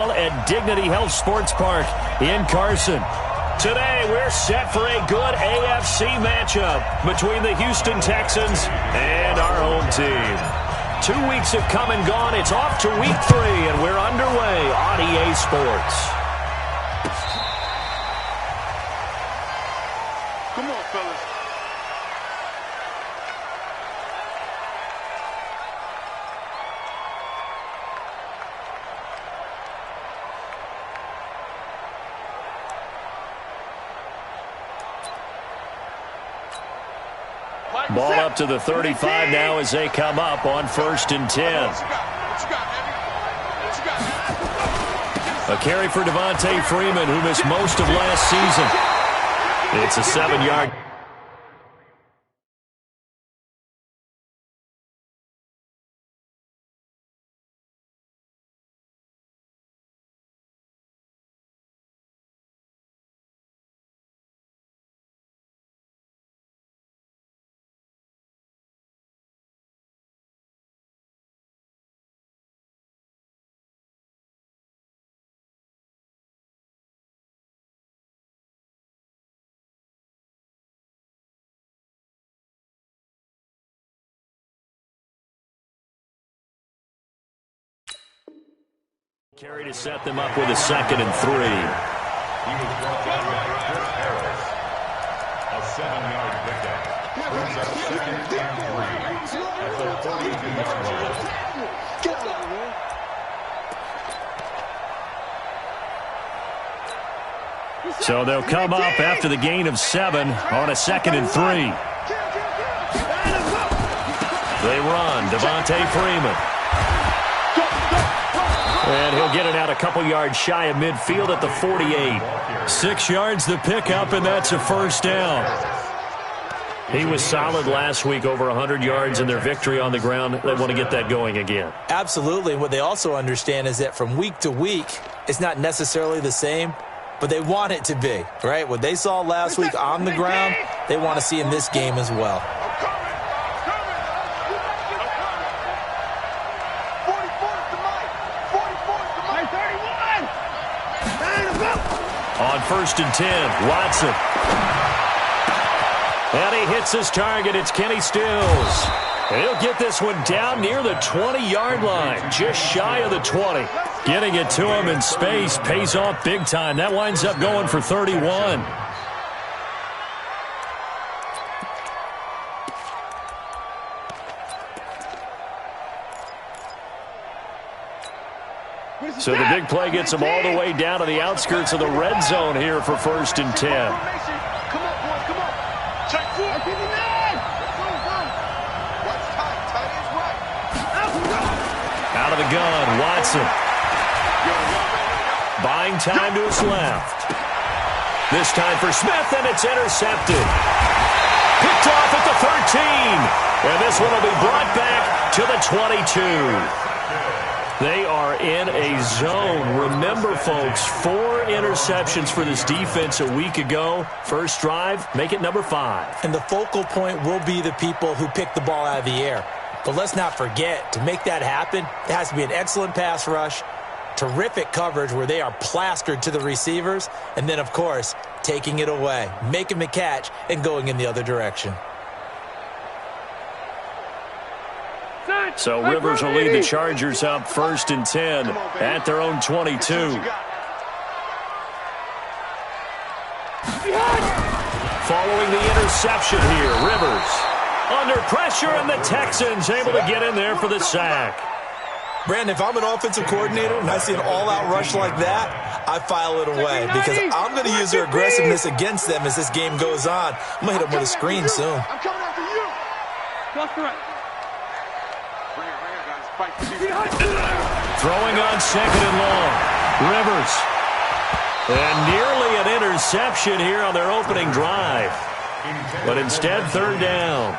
At Dignity Health Sports Park in Carson. Today, we're set for a good AFC matchup between the Houston Texans and our home team. 2 weeks have come and gone. It's off to week 3, and we're underway on EA Sports. Come on, fellas. Ball up to the 35 now as they come up on 1st and 10. A carry for Devontae Freeman, who missed most of last season. It's a 7-yard. Carry to set them up with a 2nd and 3. He was brought down by Harris. A 7-yard pickup. Brings up 2nd and 3 at the 42-yard line. Get out of here. So they'll come up after the gain of 7 on a 2nd and 3. They run. Devontae Freeman. And he'll get it out a couple yards shy of midfield at the 48. 6 yards the pickup, and that's a 1st down. He was solid last week, over 100 yards in their victory on the ground. They want to get that going again. Absolutely. What they also understand is that from week to week, it's not necessarily the same, but they want it to be, right? What they saw last week on the ground, they want to see in this game as well. On 1st and 10, Watson. And he hits his target. It's Kenny Stills. And he'll get this one down near the 20-yard line, just shy of the 20. Getting it to him in space pays off big time. That winds up going for 31. So the big play gets them all the way down to the outskirts of the red zone here for 1st and 10. Come on, boys, come on. Check 4. What's tight? Tight is right. Out of the gun, Watson. Buying time to his left. This time for Smith, and it's intercepted. Picked off at the 13. And this one will be brought back to the 22. They are in a zone. Remember, folks, 4 interceptions for this defense a week ago. First drive, make it number 5. And the focal point will be the people who pick the ball out of the air. But let's not forget, to make that happen, there has to be an excellent pass rush, terrific coverage where they are plastered to the receivers, and then, of course, taking it away, making the catch, and going in the other direction. So Rivers will lead the Chargers up 1st and 10 at their own 22. Following the interception here, Rivers under pressure, and the Texans able to get in there for the sack. Brandon, if I'm an offensive coordinator and I see an all-out rush like that, I file it away because I'm going to use their aggressiveness against them as this game goes on. I'm going to hit them with a screen soon. I'm coming after you. Cross the right. Throwing on 2nd and long. Rivers. And nearly an interception here on their opening drive. But instead, 3rd down.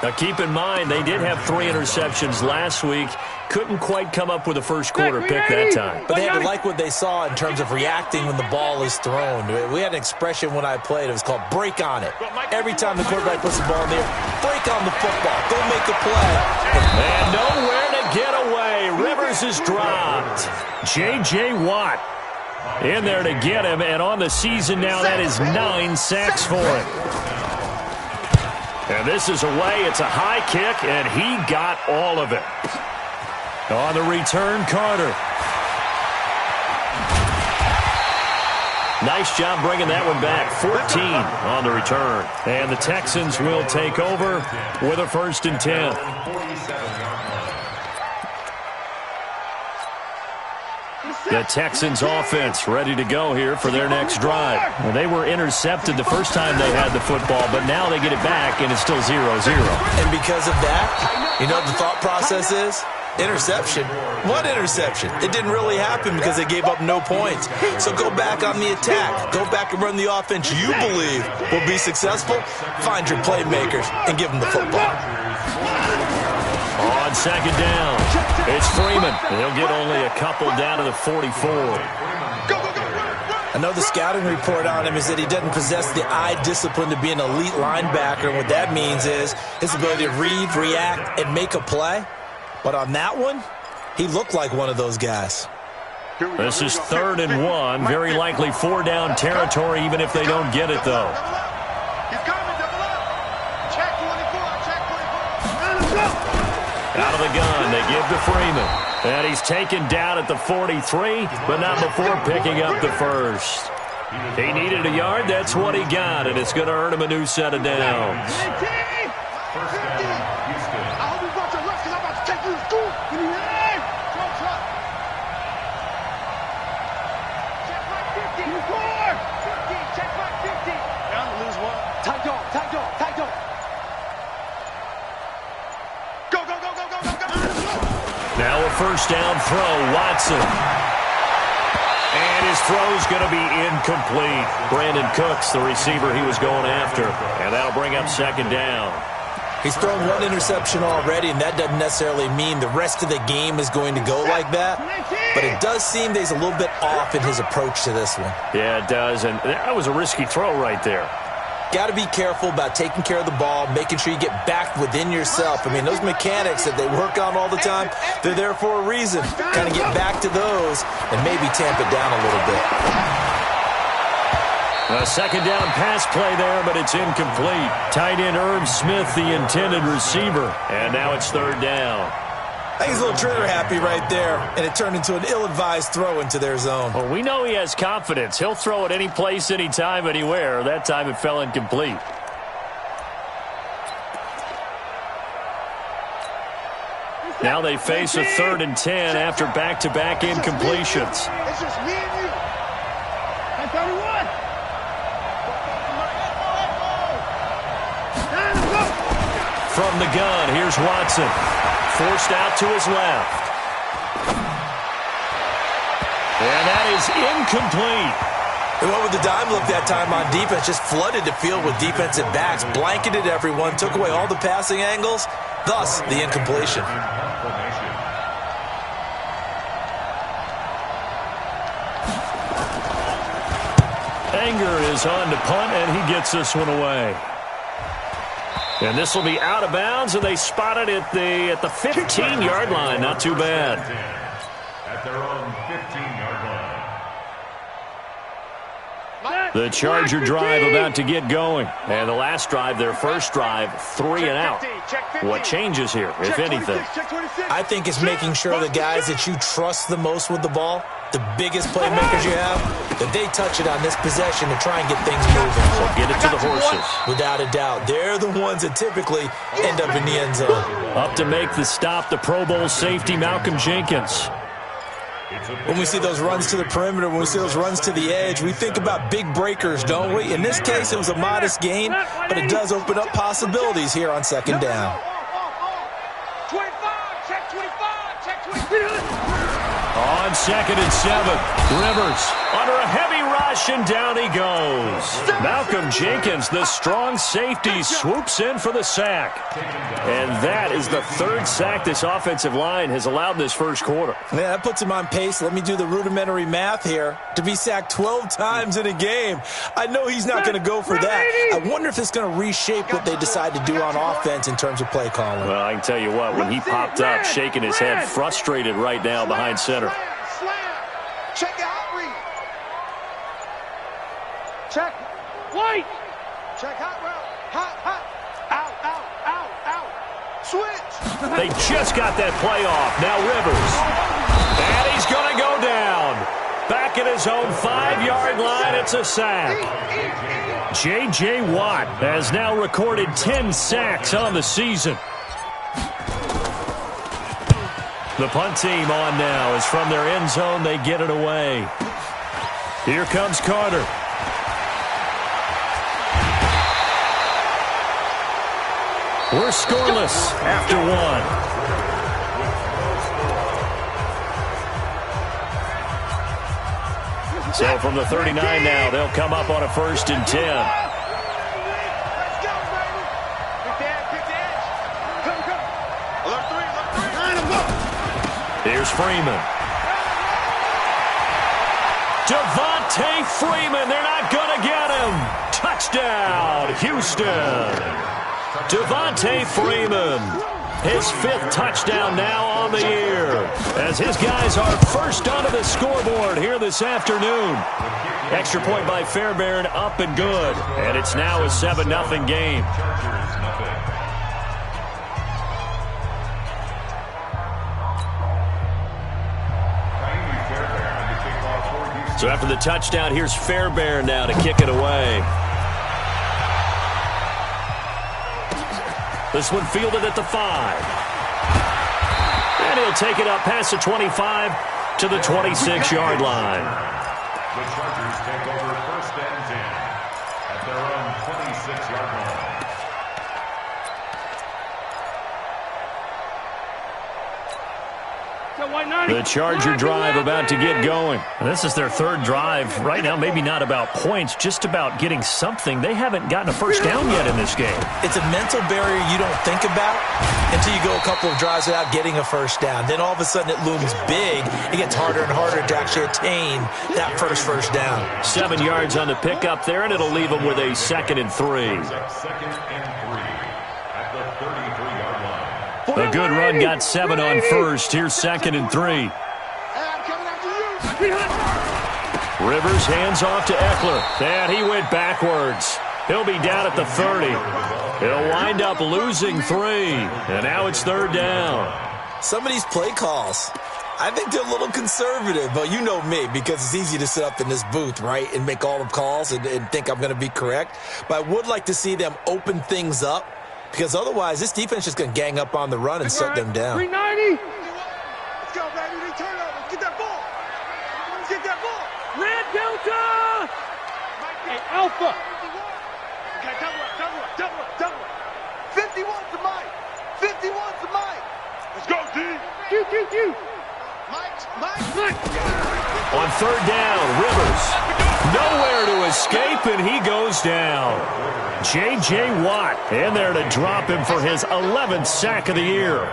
Now, keep in mind, they did have 3 interceptions last week. Couldn't quite come up with a first quarter pick that time. But they had to like what they saw in terms of reacting when the ball is thrown. We had an expression when I played. It was called break on it. Every time the quarterback puts the ball in there, break on the football. Go make a play. And nowhere to get away. Rivers receivers is dropped. J.J. Watt in there to get him, and on the season now, that is 9 sacks for him. And this is away. It's a high kick, and he got all of it. On the return, Carter. Nice job bringing that one back. 14 on the return. And the Texans will take over with a 1st and 10. The Texans offense ready to go here for their next drive. Well, they were intercepted the first time they had the football, but now they get it back, and it's still 0-0. And because of that, you know what the thought process is? Interception. What interception? It didn't really happen because they gave up no points. So go back on the attack. Go back and run the offense you believe will be successful. Find your playmakers and give them the football. On 2nd down, it's Freeman. He'll get only a couple down to the 44. I know the scouting report on him is that he doesn't possess the eye discipline to be an elite linebacker. And what that means is his ability to read, react, and make a play. But on that one, he looked like one of those guys. This is 3rd and 1. Very likely 4-down territory, even if they don't get it, though. Out of the gun, they give to Freeman. And he's taken down at the 43, but not before picking up the 1st. He needed a yard. That's what he got, and it's going to earn him a new set of downs. Now a 1st down throw, Watson. And his throw's going to be incomplete. Brandon Cooks, the receiver he was going after. And that'll bring up 2nd down. He's thrown one interception already, and that doesn't necessarily mean the rest of the game is going to go like that. But it does seem that he's a little bit off in his approach to this one. Yeah, it does. And that was a risky throw right there. Got to be careful about taking care of the ball, making sure you get back within yourself. I mean, those mechanics that they work on all the time, they're there for a reason. Kind of get back to those and maybe tamp it down a little bit. A 2nd down pass play there, but it's incomplete. Tight end Irv Smith, the intended receiver. And now it's 3rd down. I think he's a little trigger happy right there, and it turned into an ill-advised throw into their zone. Well, we know he has confidence. He'll throw it any place, anytime, anywhere. That time it fell incomplete. Now they face a 3rd and 10 after back-to-back incompletions. It's just me and you. Hey, 31. From the gun, here's Watson. Forced out to his left. And that is incomplete. And what would the dime look that time on defense? Just flooded the field with defensive backs, blanketed everyone, took away all the passing angles, thus the incompletion. Anger is on to punt, and he gets this one away. And this will be out of bounds, and they spot it at the 15-yard line. Not too bad. At their own 15-yard line. The Charger drive about to get going. And the last drive, their first drive, 3 and out. What changes here, if anything? I think it's making sure the guys that you trust the most with the ball, the biggest playmakers you have, that they touch it on this possession to try and get things moving. So get it to the horses. Without a doubt. They're the ones that typically end up in the end zone. Up to make the stop, the Pro Bowl safety, Malcolm Jenkins. When we see those runs to the perimeter, when we see those runs to the edge, we think about big breakers, don't we? In this case, it was a modest gain, but it does open up possibilities here on 2nd down. 25, check 25, check 25. On On 2nd and 7, Rivers under a heavy rush, and down he goes. Malcolm Jenkins, the strong safety, swoops in for the sack. And that is the 3rd sack this offensive line has allowed in this first quarter. Yeah, that puts him on pace. Let me do the rudimentary math here. To be sacked 12 times in a game, I know he's not going to go for that. I wonder if it's going to reshape what they decide to do on offense in terms of play calling. Well, I can tell you what, when he popped up, shaking his head, frustrated right now behind center. Check your hot read. Check. White. Check hot route. Hot. Out. Switch. They just got that play off. Now Rivers. And he's going to go down. Back at his own 5-yard line, it's a sack. J.J. Watt has now recorded 10 sacks on the season. The punt team on now is from their end zone. They get it away. Here comes Carter. We're scoreless after 1. So from the 39 now, they'll come up on a 1st and 10. Here's Freeman. Devontae Freeman. They're not going to get him. Touchdown, Houston. Devontae Freeman. His 5th touchdown now on the year. As his guys are first onto the scoreboard here this afternoon. Extra point by Fairbairn, up and good. And it's now a 7-0 game. So after the touchdown, here's Fairbairn now to kick it away. This one fielded at the 5. And he'll take it up past the 25 to the 26-yard line. The Chargers take over 1st and 10 at their own 26-yard line. The Charger drive about to get going. And this is their 3rd drive. Right now, maybe not about points, just about getting something. They haven't gotten a first down yet in this game. It's a mental barrier you don't think about until you go a couple of drives without getting a first down. Then all of a sudden it looms big. It gets harder and harder to actually attain that first down. 7 yards on the pickup there, and it'll leave them with a 2nd and 3. 2nd and 3 at the 33-yard line. A good run got 7 on 1st. Here's 2nd and 3. Rivers hands off to Eckler. And he went backwards. He'll be down at the 30. He'll wind up losing 3. And now it's 3rd down. Some of these play calls, I think they're a little conservative. But you know me, because it's easy to sit up in this booth, right, and make all the calls and think I'm going to be correct. But I would like to see them open things up. Because otherwise, this defense is just going to gang up on the run and shut them down. 390. Let's go, baby. They turn over. Get that ball. Let's get that ball. Red Delta. Hey, Alpha. Okay, double up. 51 to Mike. 51 to Mike. Let's go, D. Q. Mike. On 3rd down, Rivers. Nowhere to escape, and he goes down. J.J. Watt in there to drop him for his 11th sack of the year.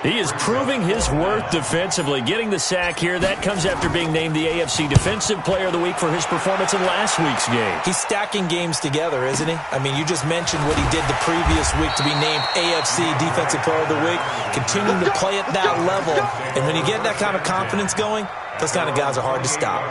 He is proving his worth defensively. Getting the sack here, that comes after being named the AFC Defensive Player of the Week for his performance in last week's game. He's stacking games together, isn't he? I mean, you just mentioned what he did the previous week to be named AFC Defensive Player of the Week. Continuing to play at that level. And when you get that kind of confidence going, those kind of guys are hard to stop.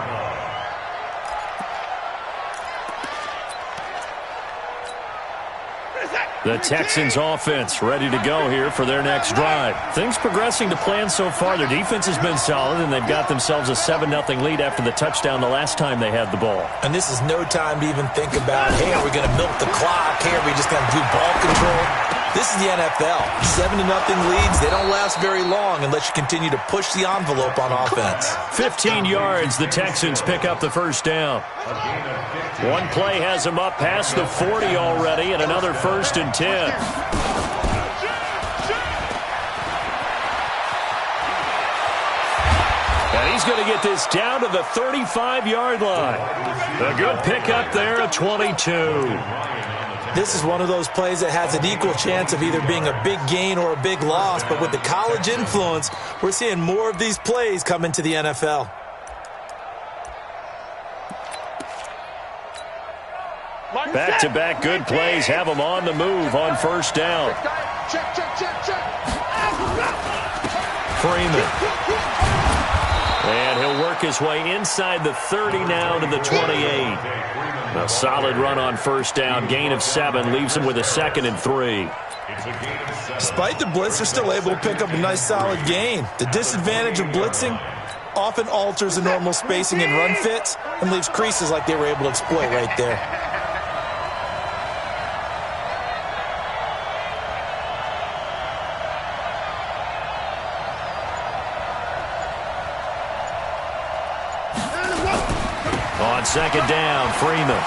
The Texans offense ready to go here for their next drive. Things progressing to plan so far. Their defense has been solid, and they've got themselves a 7-0 lead after the touchdown the last time they had the ball. And this is no time to even think about, hey, are we going to milk the clock? Hey, are we just going to do ball control? This is the NFL. 7-0 leads, they don't last very long unless you continue to push the envelope on offense. 15 yards, the Texans pick up the first down. One play has them up past the 40 already, and another 1st and 10. And he's going to get this down to the 35-yard line. A good pickup there, a 22. This is one of those plays that has an equal chance of either being a big gain or a big loss, but with the college influence, we're seeing more of these plays come into the NFL. Back-to-back good plays have him on the move on first down. Freeman. And he'll work his way inside the 30 now to the 28. A solid run on first down. Gain of 7 leaves him with a 2nd and 3. Despite the blitz, they're still able to pick up a nice solid gain. The disadvantage of blitzing often alters the normal spacing and run fits and leaves creases like they were able to exploit right there. On second down, Freeman.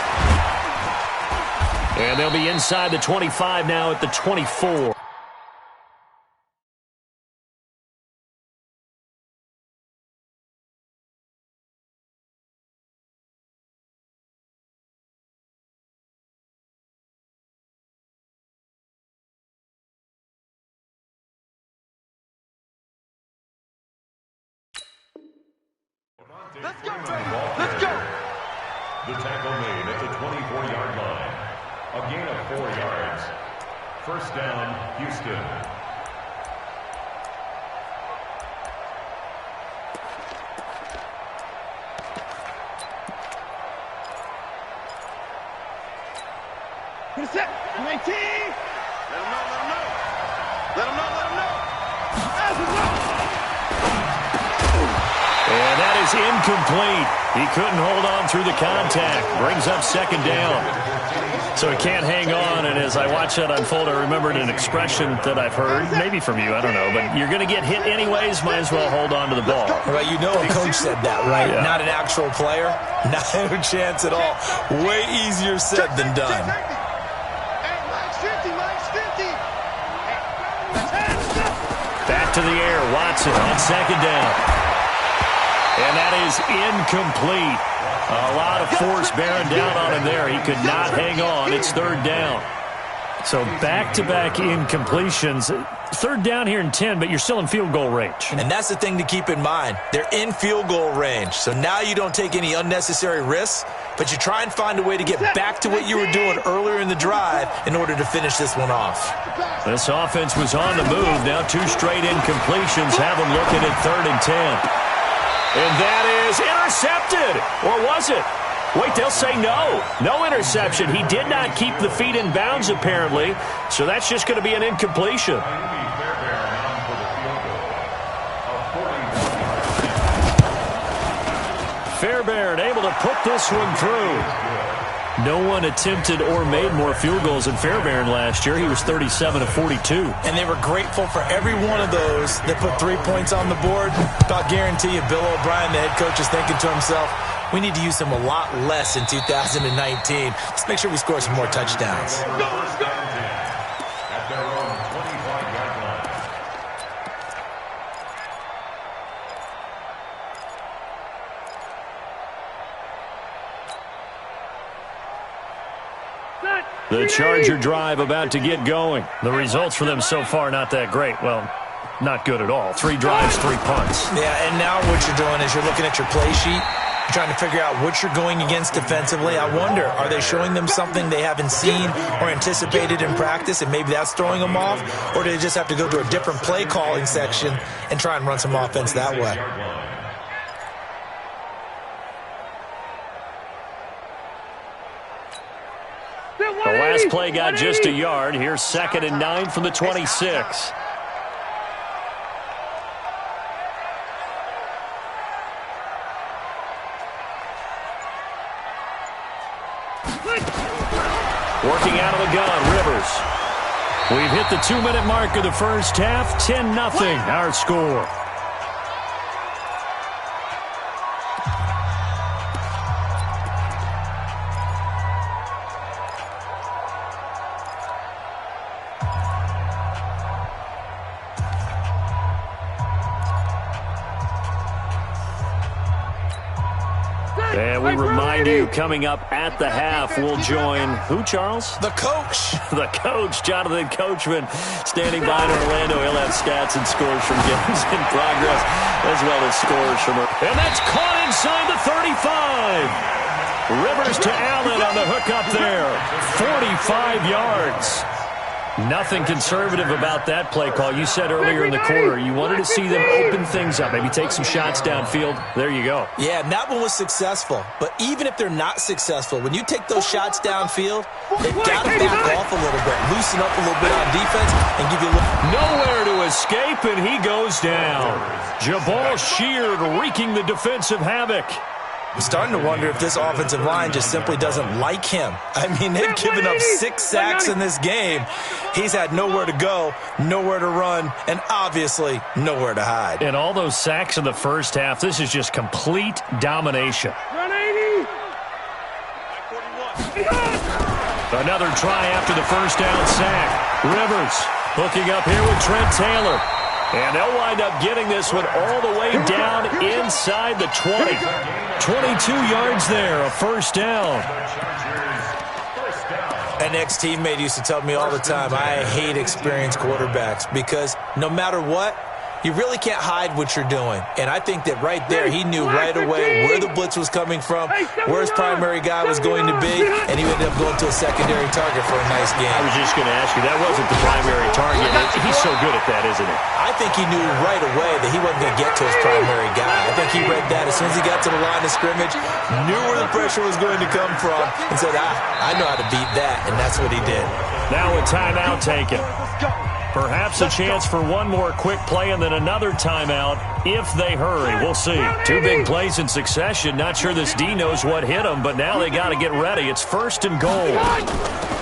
And they'll be inside the 25 now at the 24. Let's go, baby. Let's go. The tackle made at the 24-yard line. A gain of 4 yards. First down, Houston. Get a set. 19. Let him know, let him know. Let him know, let him know. That's enough. And that is incomplete. He couldn't hold on through the contact. Brings up second down. So he can't hang on, and as I watch that unfold, I remembered an expression that I've heard, maybe from you, I don't know, but you're going to get hit anyways, might as well hold on to the ball. Well, you know a coach said that, right? Yeah. Not an actual player. Not a chance at all. Way easier said than done. Back to the air, Watson on second down. And that is incomplete. A lot of force bearing down on him there. He could not hang on. It's third down. So back-to-back incompletions. Third down here in 10, but you're still in field goal range. And that's the thing to keep in mind. They're in field goal range. So now you don't take any unnecessary risks, but you try and find a way to get back to what you were doing earlier in the drive in order to finish this one off. This offense was on the move. Now 2 straight incompletions have them looking at 3rd and 10. And that is intercepted. Or was it? Wait, they'll say no. No interception. He did not keep the feet in bounds, apparently. So that's just going to be an incompletion. Fairbairn able to put this one through. No one attempted or made more field goals than Fairbairn last year. He was 37 of 42. And they were grateful for every one of those that put 3 points on the board. I'll guarantee you Bill O'Brien, the head coach, is thinking to himself, we need to use him a lot less in 2019. Let's make sure we score some more touchdowns. At their own 25-yard line. The Charger drive about to get going. The results for them so far not that great. Well, not good at all. 3 drives, 3 punts. Yeah, and now what you're doing is you're looking at your play sheet. You're trying to figure out what you're going against defensively. I wonder, are they showing them something they haven't seen or anticipated in practice, and maybe that's throwing them off? Or do they just have to go to a different play calling section and try and run some offense that way? The last play got just a yard. Here's 2nd and 9 from the 26. Working out of the gun, Rivers. We've hit the 2-minute mark of the first half. 10-0 our score. And we remind you, coming up at the half, we'll join who, Charles? The coach. The coach, Jonathan Coachman, standing by in Orlando. He'll have stats and scores from games in progress, as well as scores from her. And that's caught inside the 35. Rivers to Allen on the hook up there. 45 yards. Nothing conservative about that play call. You said earlier in the quarter you wanted to see them open things up, maybe take some shots downfield. There you go. Yeah, and that one was successful. But even if they're not successful, when you take those shots downfield, they've got to back off a little bit, loosen up a little bit on defense, and give you a little... Nowhere to escape, and he goes down. Jabal Sheard wreaking the defensive havoc. I'm starting to wonder if this offensive line just simply doesn't like him. I mean, they've given up 6 sacks in this game. He's had nowhere to go, nowhere to run, and obviously nowhere to hide. And all those sacks in the first half, this is just complete domination. Another try after the first down sack. Rivers hooking up here with Trent Taylor. And they'll wind up getting this one all the way down inside the 20. 22 yards there, a first down. An ex-teammate used to tell me all the time, I hate experienced quarterbacks because no matter what, you really can't hide what you're doing. And I think that right there, he knew right away where the blitz was coming from, where his primary guy was going to be, and he ended up going to a secondary target for a nice game. I was just going to ask you, that wasn't the primary target. He's so good at that, isn't he? I think he knew right away that he wasn't going to get to his primary guy. I think he read that as soon as he got to the line of scrimmage, knew where the pressure was going to come from, and said, I know how to beat that, and that's what he did. Now a timeout taken. Perhaps a chance for one more quick play and then another timeout if they hurry. We'll see. 2 big plays in succession. Not sure this D knows what hit them, but now they got to get ready. It's 1st and goal.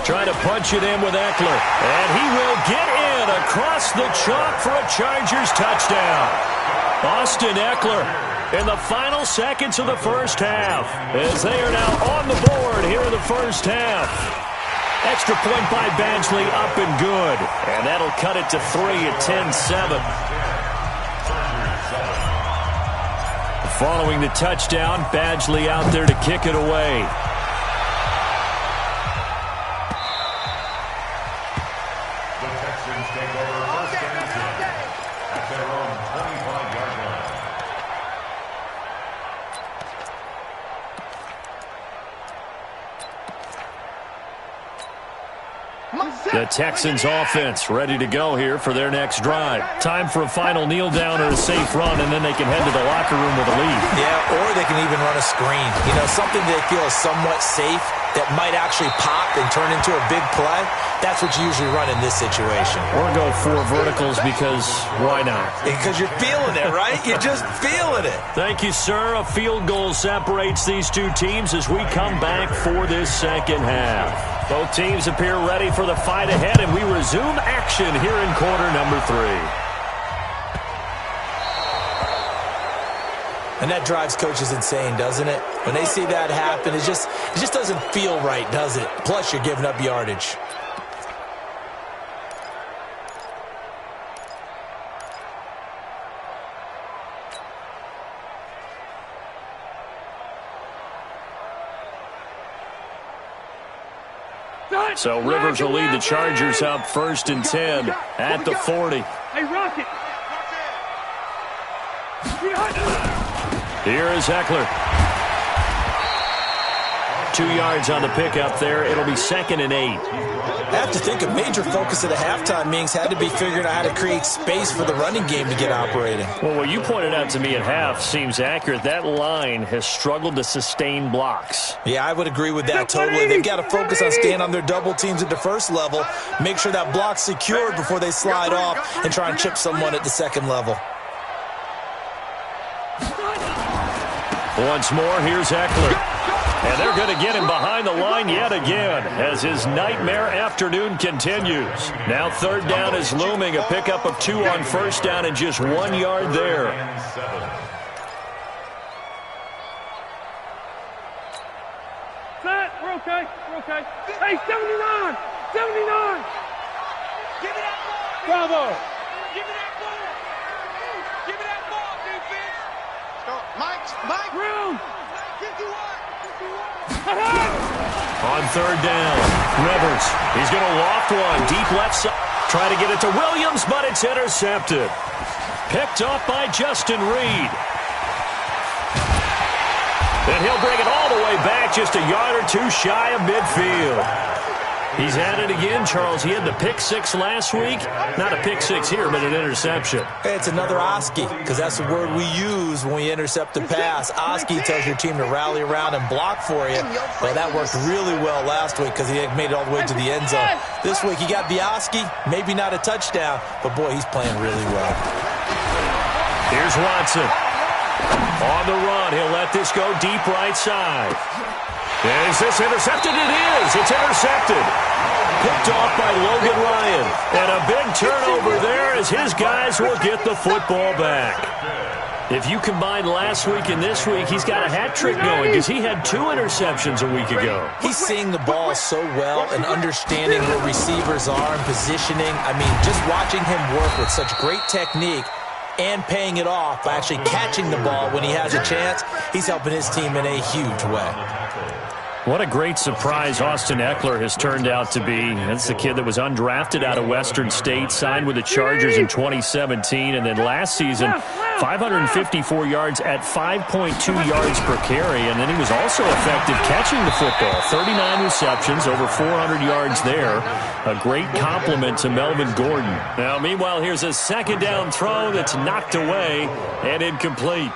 Trying to punch it in with Eckler. And he will get in across the chalk for a Chargers touchdown. Austin Eckler in the final seconds of the first half as they are now on the board here in the first half. Extra point by Badgley, up and good. And that'll cut it to 3 at 10-7. Following the touchdown, Badgley out there to kick it away. The Texans take over 1st and 10 at their own 25-yard line. The Texans offense ready to go here for their next drive. Time for a final kneel down or a safe run, and then they can head to the locker room with a lead. Yeah, or they can even run a screen. You know, something they feel is somewhat safe that might actually pop and turn into a big play. That's what you usually run in this situation. Or go 4 verticals because why not? Because you're feeling it, right? You're just feeling it. Thank you, sir. A field goal separates these two teams as we come back for this second half. Both teams appear ready for the fight ahead, and we resume action here in quarter number 3. And that drives coaches insane, doesn't it? When they see that happen, it just doesn't feel right, does it? Plus, you're giving up yardage. So Rivers will lead the Chargers up 1st and 10 at the 40. Hey, Rocket. Here is Eckler. 2 yards on the pickup there. It'll be 2nd and 8. I have to think a major focus of the halftime meetings had to be figuring out how to create space for the running game to get operating. Well, what you pointed out to me at half seems accurate. That line has struggled to sustain blocks. Yeah, I would agree with that totally. They've got to focus on staying on their double teams at the first level, make sure that block's secured before they slide off and try and chip someone at the second level. Once more, here's Eckler. And they're going to get him behind the line yet again as his nightmare afternoon continues. Now 3rd down is looming, a pickup of 2 on 1st down and just 1 yard there. Set. We're okay. We're okay. Hey, 79. 79. Give me that ball. Bravo. Give me that ball. Give me that ball, defense. Mike. Room. On third down, Rivers. He's going to loft one deep left side. Try to get it to Williams, but it's intercepted. Picked off by Justin Reed. And he'll bring it all the way back, just a yard or two shy of midfield. He's at it again, Charles. He had the pick six last week. Not a pick six here, but an interception. It's another Oski, because that's the word we use when we intercept the pass. Oski tells your team to rally around and block for you. Well, that worked really well last week because he made it all the way to the end zone. This week he got the Oski, maybe not a touchdown, but boy, he's playing really well. Here's Watson. On the run, he'll let this go deep right side. Is this intercepted? It is. It's intercepted. Picked off by Logan Ryan. And a big turnover there as his guys will get the football back. If you combine last week and this week, he's got a hat trick going because he had 2 interceptions a week ago. He's seeing the ball so well and understanding where receivers are and positioning. I mean, just watching him work with such great technique and paying it off by actually catching the ball when he has a chance, he's helping his team in a huge way. What a great surprise Austin Eckler has turned out to be. That's the kid that was undrafted out of Western State, signed with the Chargers in 2017, and then last season, 554 yards at 5.2 yards per carry, and then he was also effective catching the football. 39 receptions, over 400 yards there. A great compliment to Melvin Gordon. Now, meanwhile, here's a second down throw that's knocked away and incomplete.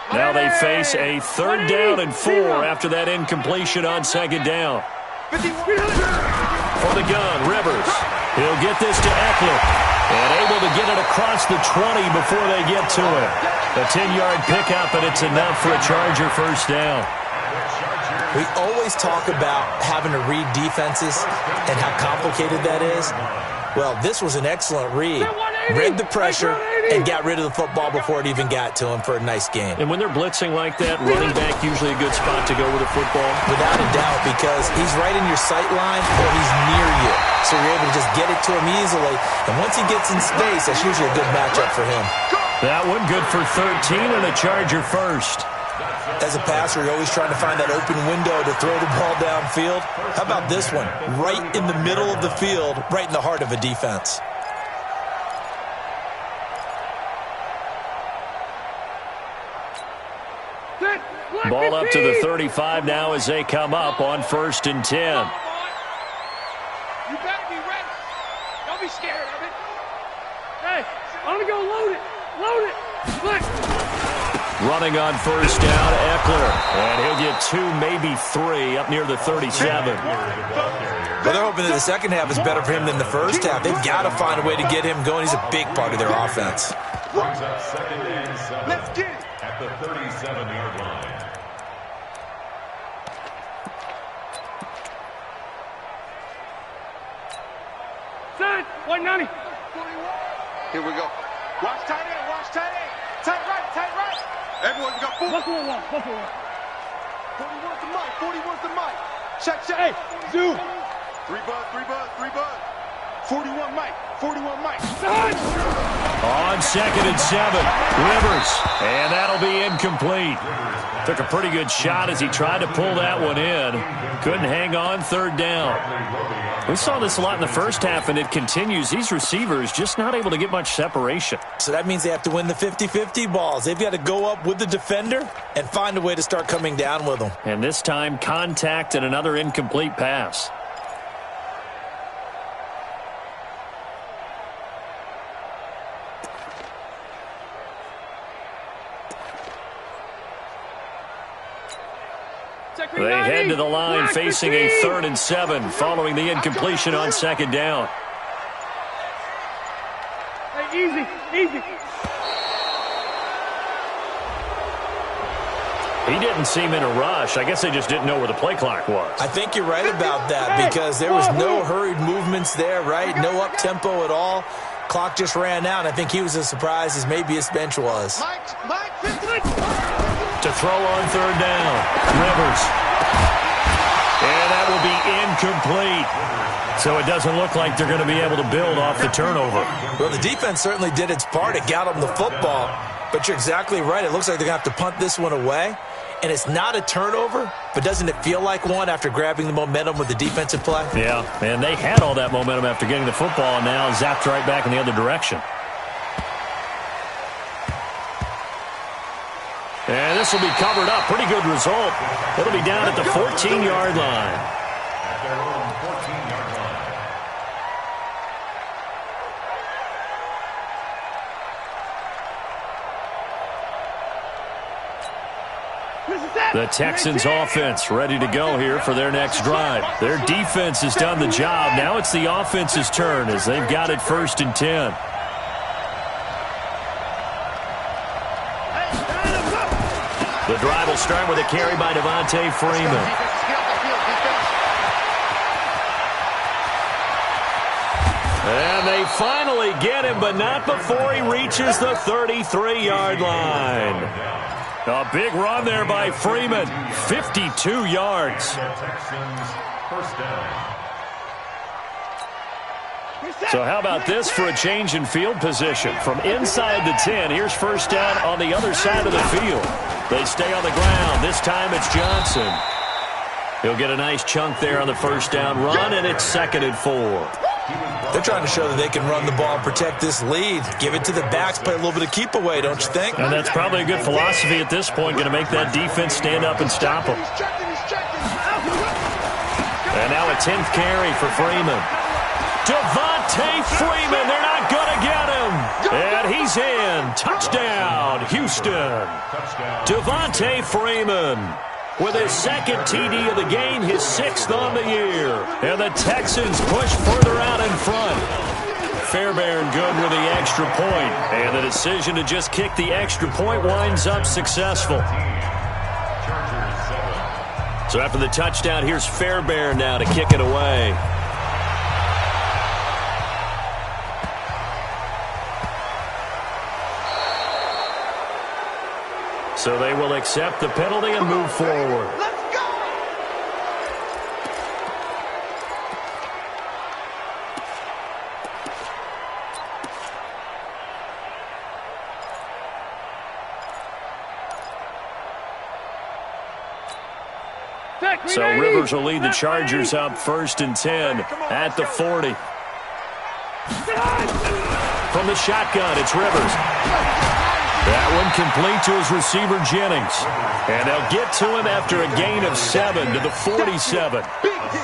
Now they face a 3rd down and 4 after that incompletion on 2nd down. For the gun, Rivers. He'll get this to Eckler. And able to get it across the 20 before they get to it. A 10-yard pickup, and it's enough for a Charger first down. We always talk about having to read defenses and how complicated that is. Well, this was an excellent read. Read the pressure and got rid of the football before it even got to him for a nice game. And when they're blitzing like that, running back usually a good spot to go with a football? Without a doubt, because he's right in your sight line or he's near you. So you're able to just get it to him easily. And once he gets in space, that's usually a good matchup for him. That one good for 13 and a Charger first. As a passer, you're always trying to find that open window to throw the ball downfield. How about this one? Right in the middle of the field, right in the heart of a defense. Ball up to the 35 now as they come up on 1st and 10. You better be ready. Don't be scared of it. Hey, I'm going to go load it. Load it. Look. Running on 1st down, Eckler. And he'll get 2, maybe 3 up near the 37. Well, they're hoping that the second half is better for him than the first half. They've got to find a way to get him going. He's a big part of their offense. Brings up 2nd and 7. Let's get it. At the 37-yard line. Son, 190. Here we go. Watch tight end, watch tight end. Tight right, tight right. Everyone, you got 4. Buffalo one, Buffalo one. 41's the mic, 41's the mic. Check, check. Hey, Zoo. 3 buzz, 3 buzz, 3 buzz. 41 mic, 41 mic. Son! On 2nd and 7, Rivers. And that'll be incomplete. Took a pretty good shot as he tried to pull that one in. Couldn't hang on 3rd down. We saw this a lot in the first half, and it continues. These receivers just not able to get much separation. So that means they have to win the 50-50 balls. They've got to go up with the defender and find a way to start coming down with them. And this time, contact and another incomplete pass. They head to the line facing a 3rd and 7 following the incompletion on 2nd down. Hey, easy, easy. He didn't seem in a rush. I guess they just didn't know where the play clock was. I think you're right about that because there was no hurried movements there, right? No up-tempo at all. Clock just ran out. I think he was as surprised as maybe his bench was. To throw on 3rd down, Rivers. And that will be incomplete. So it doesn't look like they're going to be able to build off the turnover. Well, the defense certainly did its part. It got them the football. But you're exactly right. It looks like they're going to have to punt this one away. And it's not a turnover, but doesn't it feel like one after grabbing the momentum with the defensive play? Yeah, and they had all that momentum after getting the football, and now zapped right back in the other direction. And this will be covered up. Pretty good result. It'll be down at the 14-yard line. At their own 14-yard line. The Texans offense ready to go here for their next drive. Their defense has done the job. Now it's the offense's turn as they've got it 1st and 10. The drive will start with a carry by Devontae Freeman. And they finally get him, but not before he reaches the 33-yard line. A big run there by Freeman. 52 yards. Texans first down. So how about this for a change in field position? From inside the 10, here's 1st down on the other side of the field. They stay on the ground. This time it's Johnson. He'll get a nice chunk there on the 1st down run, and it's 2nd and 4. They're trying to show that they can run the ball and protect this lead. Give it to the backs, play a little bit of keep away, don't you think? And that's probably a good philosophy at this point, going to make that defense stand up and stop them. And now a 10th carry for Freeman. Devontae Freeman, they're not going to get him. And he's in. Touchdown, Houston. Devontae Freeman with his 2nd TD of the game, his 6th on the year. And the Texans push further out in front. Fairbairn good with the extra point. And the decision to just kick the extra point winds up successful. So after the touchdown, here's Fairbairn now to kick it away. So they will accept the penalty and move forward. Let's go! So Rivers will lead the Chargers up 1st and 10 at the 40. From the shotgun, it's Rivers. That one complete to his receiver, Jennings. And they'll get to him after a gain of 7 to the 47.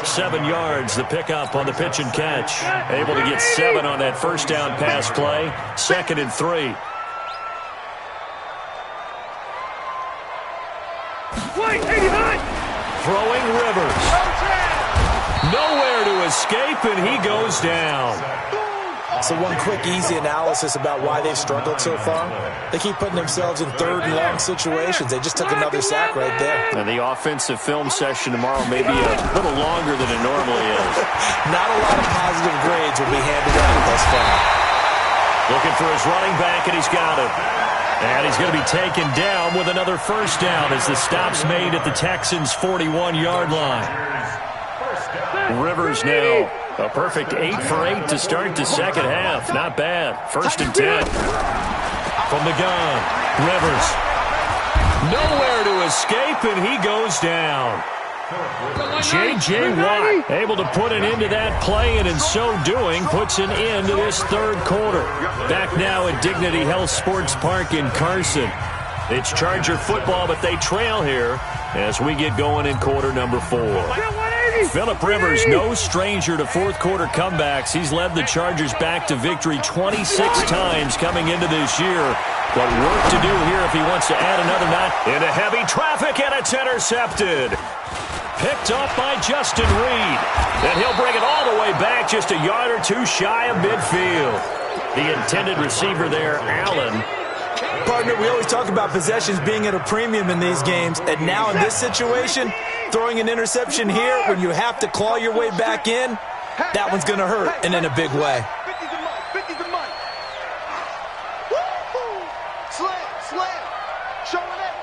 7 yards, the pickup on the pitch and catch. Able to get 7 on that 1st down pass play. 2nd and 3. Throwing Rivers. Nowhere to escape, and he goes down. So one quick, easy analysis about why they've struggled so far. They keep putting themselves in 3rd and long situations. They just took another sack right there. And the offensive film session tomorrow may be a little longer than it normally is. Not a lot of positive grades will be handed out thus far. Looking for his running back, and he's got him. And he's going to be taken down with another 1st down as the stop's made at the Texans' 41-yard line. Rivers now a perfect 8 for 8 to start the 2nd half. Not bad. 1st and 10. From the gun, Rivers. Nowhere to escape, and he goes down. J.J. Watt able to put an end to that play, and in so doing puts an end to this 3rd quarter. Back now at Dignity Health Sports Park in Carson. It's Charger football, but they trail here as we get going in quarter number 4. Phillip Rivers, no stranger to 4th quarter comebacks. He's led the Chargers back to victory 26 times coming into this year. But work to do here if he wants to add another knot. Into heavy traffic, and it's intercepted. Picked up by Justin Reed. And he'll bring it all the way back just a yard or 2 shy of midfield. The intended receiver there, Allen. Partner, we always talk about possessions being at a premium in these games. And now in this situation, throwing an interception here when you have to claw your way back in, that one's going to hurt, and in a big way. 50's the money. 50's the money. Woo-hoo. Slam. Showing it.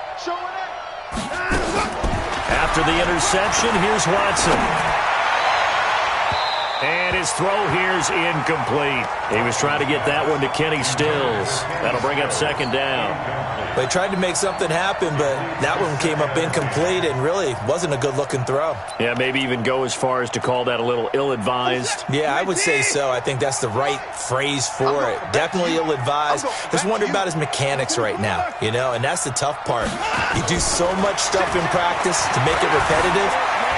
After the interception, here's Watson. And his throw here's incomplete. He was trying to get that one to Kenny Stills. That'll bring up second down. They tried to make something happen, but that one came up incomplete and really wasn't a good-looking throw. Yeah, maybe even go as far as to call that a little ill-advised. Yeah, I would say so. I think that's the right phrase for it. Definitely ill-advised. Just wonder about his mechanics right now, you know, and that's the tough part. You do so much stuff in practice to make it repetitive,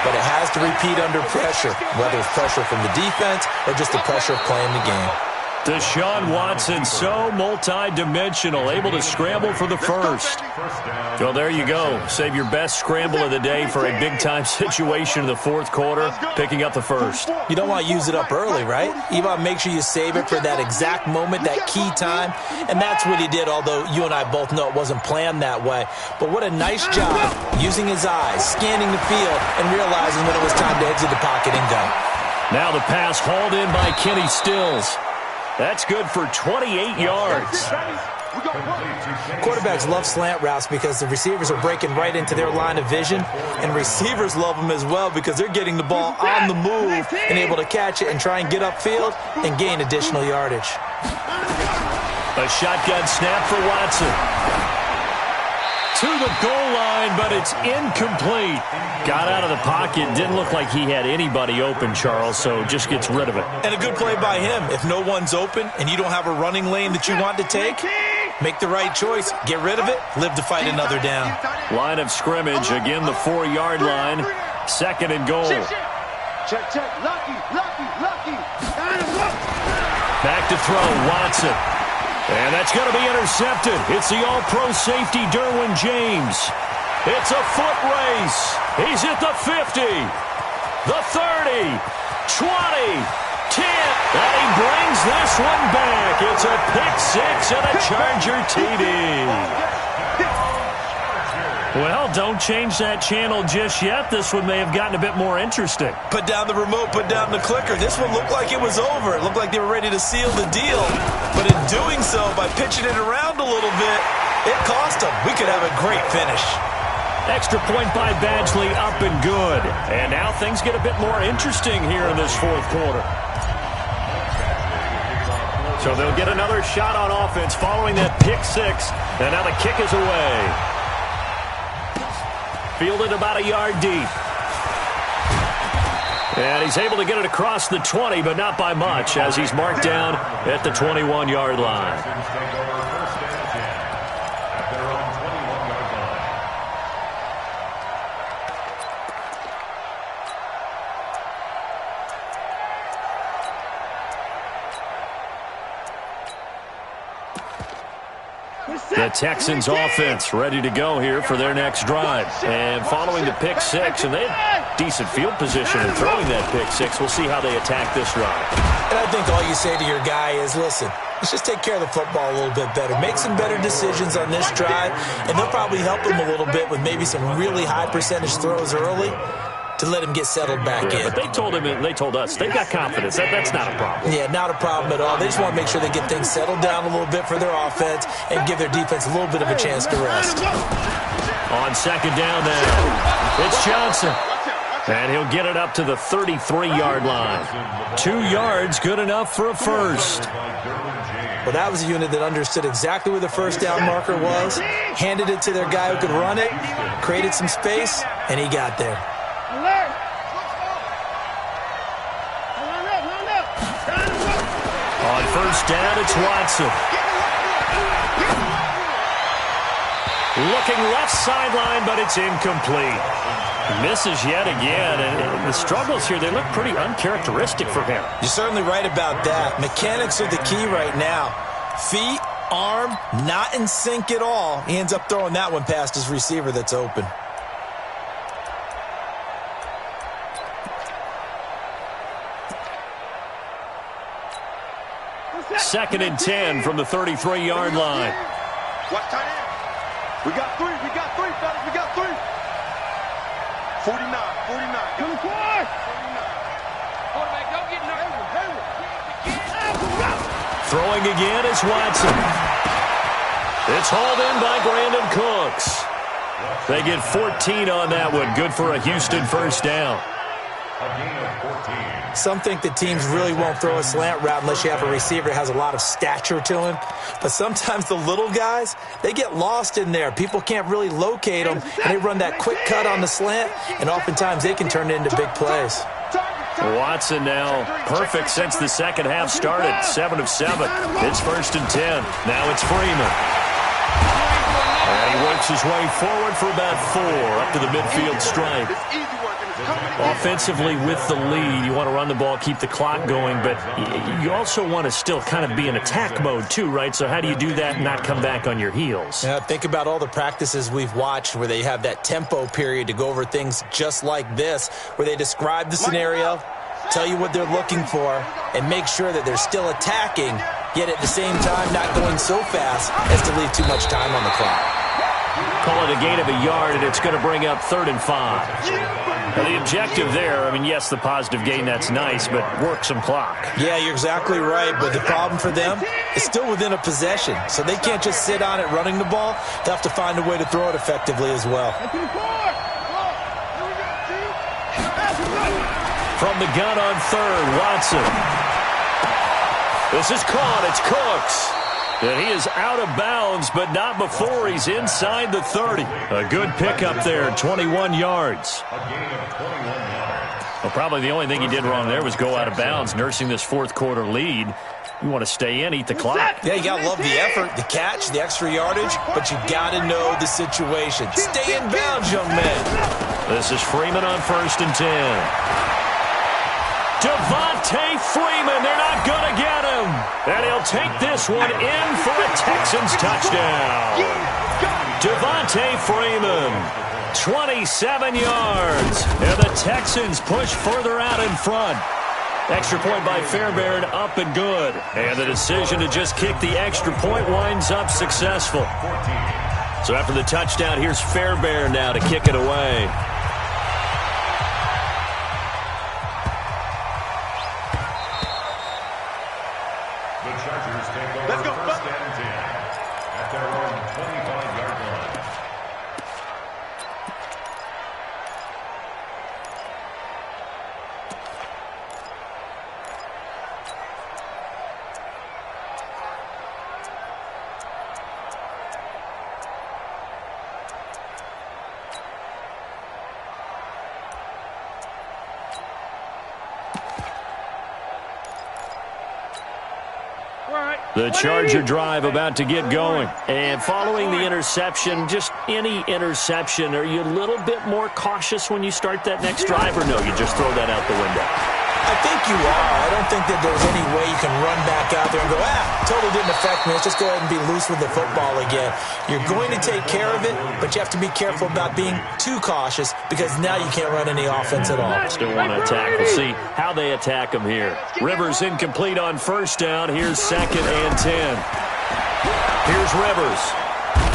but it has to repeat under pressure, whether it's pressure from the defense or just the pressure of playing the game. Deshaun Watson, so multi-dimensional, able to scramble for the first. Well, there you go. Save your best scramble of the day for a big-time situation in the fourth quarter, picking up the first. You don't want to use it up early, right? You want to make sure you save it for that exact moment, that key time, and that's what he did, although you and I both know it wasn't planned that way. But what a nice job using his eyes, scanning the field, and realizing when it was time to exit the pocket and go. Now the pass hauled in by Kenny Stills. That's good for 28 yards. Quarterbacks love slant routes because the receivers are breaking right into their line of vision, and receivers love them as well because they're getting the ball on the move and able to catch it and try and get upfield and gain additional yardage. A shotgun snap for Watson. To the goal line, but it's incomplete. Got out of the pocket. Didn't look like he had anybody open, Charles, so just gets rid of it. And a good play by him. If no one's open and you don't have a running lane that you want to take, make the right choice. Get rid of it. Live to fight another down. Line of scrimmage. Again, the 4-yard line. Second and goal. Check. Lucky. Back to throw, Watson. And that's going to be intercepted. It's the all-pro safety, Derwin James. It's a foot race. He's at the 50, the 30, 20, 10. And he brings this one back. It's a pick six and a Charger TD. Well, don't change that channel just yet. This one may have gotten a bit more interesting. Put down the remote, put down the clicker. This one looked like it was over. It looked like they were ready to seal the deal. But in doing so, by pitching it around a little bit, it cost them. We could have a great finish. Extra point by Badgley, up and good. And now things get a bit more interesting here in this fourth quarter. So they'll get another shot on offense following that pick six. And now the kick is away. Fielded about a yard deep. And he's able to get it across the 20, but not by much, as he's marked down at the 21-yard line. The Texans offense ready to go here for their next drive. And following the pick six, and they had decent field position in throwing that pick six. We'll see how they attack this drive. And I think all you say to your guy is, listen, let's just take care of the football a little bit better. Make some better decisions on this drive, and they'll probably help him a little bit with maybe some really high percentage throws early to let him get settled back in. But they told him, and they told us, they've got confidence. That's not a problem. Yeah, not a problem at all. They just want to make sure they get things settled down a little bit for their offense and give their defense a little bit of a chance to rest. On second down now, it's Johnson. And he'll get it up to the 33-yard line. 2 yards, good enough for a first. Well, that was a unit that understood exactly where the first down marker was, handed it to their guy who could run it, created some space, and he got there. On first down, it's Watson. Looking left sideline, but it's incomplete. Misses yet again, and the struggles here, they look pretty uncharacteristic for him. You're certainly right about that. Mechanics are the key right now. Feet, arm, not in sync at all. He ends up throwing that one past his receiver that's open. Second and 10 from the 33-yard line. Watch tight end. We got three, fellas. We got three. 49. Come on, quarterback, don't get nervous. Throwing again is Watson. It's hauled in by Brandon Cooks. They get 14 on that one. Good for a Houston first down. A gain of 14. Some think that teams really won't throw a slant route unless you have a receiver that has a lot of stature to him. But sometimes the little guys, they get lost in there. People can't really locate them, and they run that quick cut on the slant, and oftentimes they can turn it into big plays. Watson now perfect since the second half started. 7 of 7. It's 1st and 10. Now it's Freeman. And he works his way forward for about 4 up to the midfield stripe. Offensively with the lead, you want to run the ball, keep the clock going, but you also want to still kind of be in attack mode too, right? So how do you do that and not come back on your heels? Yeah, think about all the practices we've watched where they have that tempo period to go over things just like this, where they describe the scenario, tell you what they're looking for, and make sure that they're still attacking, yet at the same time not going so fast as to leave too much time on the clock. Call it a gain of a yard, and it's going to bring up 3rd and 5. Now, the objective there, I mean, yes, the positive gain, that's nice, but work some clock. Yeah, you're exactly right, but the problem for them is still within a possession, so they can't just sit on it running the ball. They have to find a way to throw it effectively as well. From the gun on 3rd, Watson. This is caught. It's Cooks. And he is out of bounds, but not before he's inside the 30. A good pickup there, 21 yards. A gain of 21 yards. Well, probably the only thing he did wrong there was go out of bounds, nursing this 4th quarter lead. You want to stay in, eat the clock. Yeah, you got to love the effort, the catch, the extra yardage, but you got to know the situation. Stay in bounds, young man. This is Freeman on 1st and 10. Devontae Freeman, they're not going to get him. And he'll take this one in for a Texans touchdown. Devontae Freeman, 27 yards. And the Texans push further out in front. Extra point by Fairbairn, up and good. And the decision to just kick the extra point winds up successful. So after the touchdown, here's Fairbairn now to kick it away. The Chargers take over 1st and 10 at their own 25-yard line. The Charger drive about to get going. And following the interception, just any interception, are you a little bit more cautious when you start that next drive, or no, you just throw that out the window? I think you are. I don't think that there's any way you can run back out there and go, totally didn't affect me. Let's just go ahead and be loose with the football again. You're going to take care of it, but you have to be careful about being too cautious because now you can't run any offense at all. Still want to attack. We'll see how they attack him here. Rivers incomplete on 1st down. Here's 2nd and 10. Here's Rivers.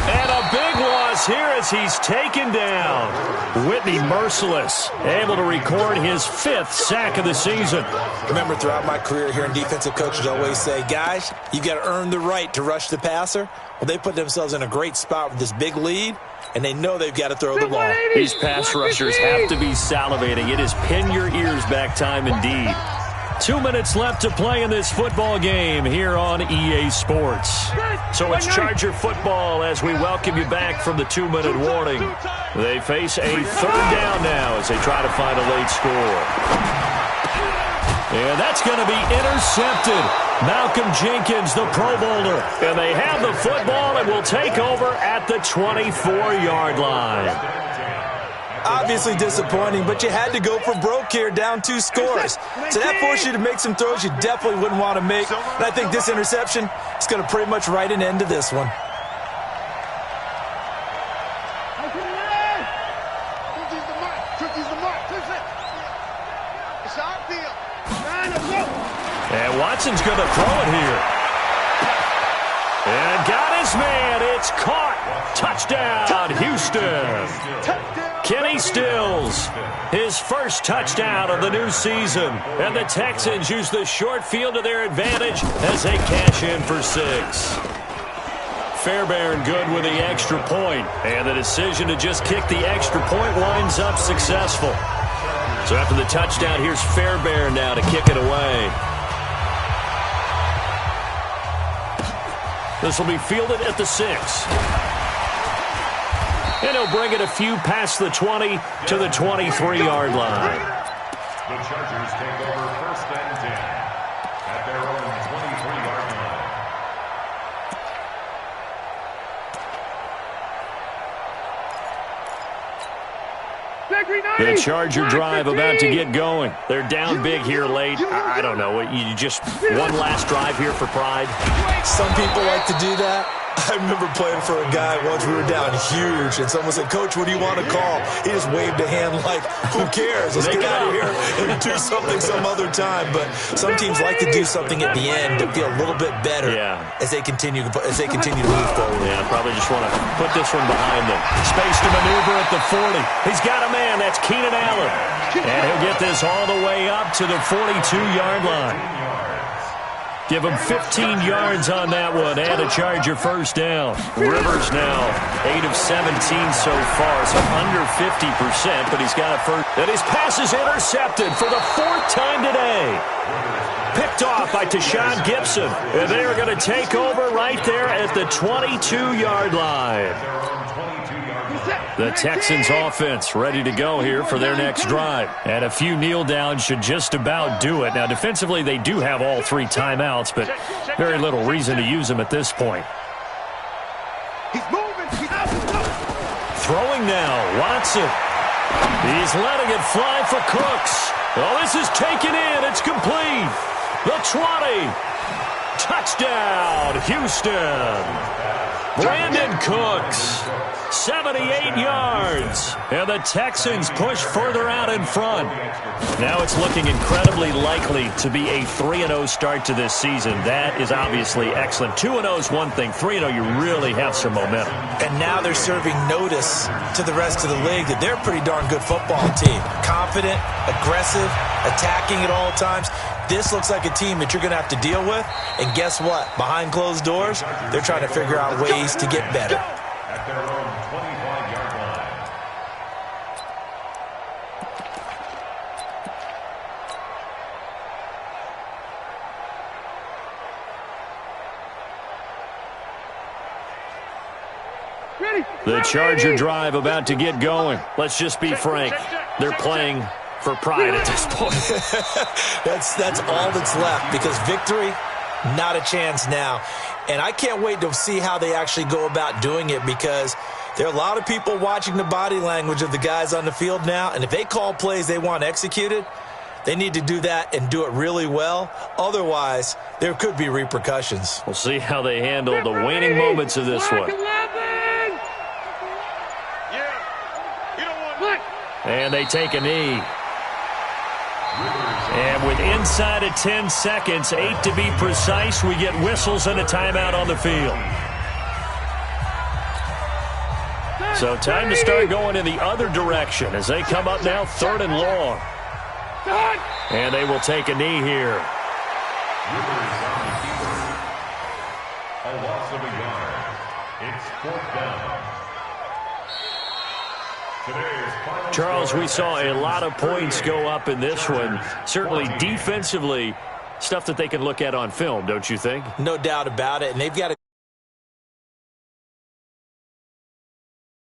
And a big loss here as he's taken down. Whitney merciless, able to record his 5th sack of the season. Remember, throughout my career here in defensive coaches always say, guys, you got to earn the right to rush the passer. Well, they put themselves in a great spot with this big lead, and they know they've got to throw the ball. These pass rushers have to be salivating. It is pin your ears back time indeed. 2 minutes left to play in this football game here on EA Sports. So it's Charger football as we welcome you back from the 2-minute warning. They face a 3rd down now as they try to find a late score. And that's going to be intercepted. Malcolm Jenkins, the Pro Bowler. And they have the football and will take over at the 24-yard line. Obviously disappointing, but you had to go for broke here, down 2 scores. So that forced you to make some throws you definitely wouldn't want to make. And I think this interception is going to pretty much write an end to this one. And Watson's going to throw it here. And got his man. It's caught. Touchdown, Houston. Kenny Stills, his first touchdown of the new season. And the Texans use the short field to their advantage as they cash in for 6. Fairbairn good with the extra point. And the decision to just kick the extra point winds up successful. So after the touchdown, here's Fairbairn now to kick it away. This will be fielded at the 6. And he'll bring it a few past the 20 to the 23-yard line. The Chargers take over 1st and 10 at their own 23-yard line. The Charger drive about to get going. They're down big here late. I don't know. You just one last drive here for pride? Some people like to do that. I remember playing for a guy once. We were down huge, and someone said, "Coach, what do you want to call?" He just waved a hand like, "Who cares? Let's get out of here and do something some other time." But some teams like to do something at the end to feel a little bit better as they continue to move forward. Yeah, probably just want to put this one behind them. Space to maneuver at the 40. He's got a man. That's Keenan Allen. And he'll get this all the way up to the 42-yard line. Give him 15 yards on that one and a Charger first down. Rivers now 8 of 17 so far, so under 50%, but he's got a first. And his pass is intercepted for the 4th time today. Picked off by Tashawn Gibson. And they are going to take over right there at the 22-yard line. The Texans offense ready to go here for their next drive. And a few kneel downs should just about do it. Now, defensively, they do have all 3 timeouts, but very little reason to use them at this point. Throwing now, Watson. He's letting it fly for Cooks. Well, this is taken in. It's complete. The 20. Touchdown, Houston. Brandon Cooks. 78 yards. And the Texans push further out in front. Now it's looking incredibly likely to be a 3-0 start to this season. That is obviously excellent. 2-0 is one thing. 3-0, you really have some momentum. And now they're serving notice to the rest of the league that they're a pretty darn good football team. Confident, aggressive, attacking at all times. This looks like a team that you're going to have to deal with. And guess what? Behind closed doors, they're trying to figure out ways to get better. At their own 25-yard line. The Charger drive about to get going. Let's just be frank. They're playing for pride at this point. That's all that's left, because victory, not a chance now. And I can't wait to see how they actually go about doing it, because there are a lot of people watching the body language of the guys on the field now, and if they call plays they want executed, they need to do that and do it really well. Otherwise, there could be repercussions. We'll see how they handle the waning moments of this one. And they take a knee. And with inside of 10 seconds, 8 to be precise, we get whistles and a timeout on the field. So time to start going in the other direction as they come up now 3rd and long. And they will take a knee here. A loss of a yard. It's 4th down. Charles, we saw a lot of points go up in this one. Certainly defensively, stuff that they can look at on film, don't you think? No doubt about it. And they've got to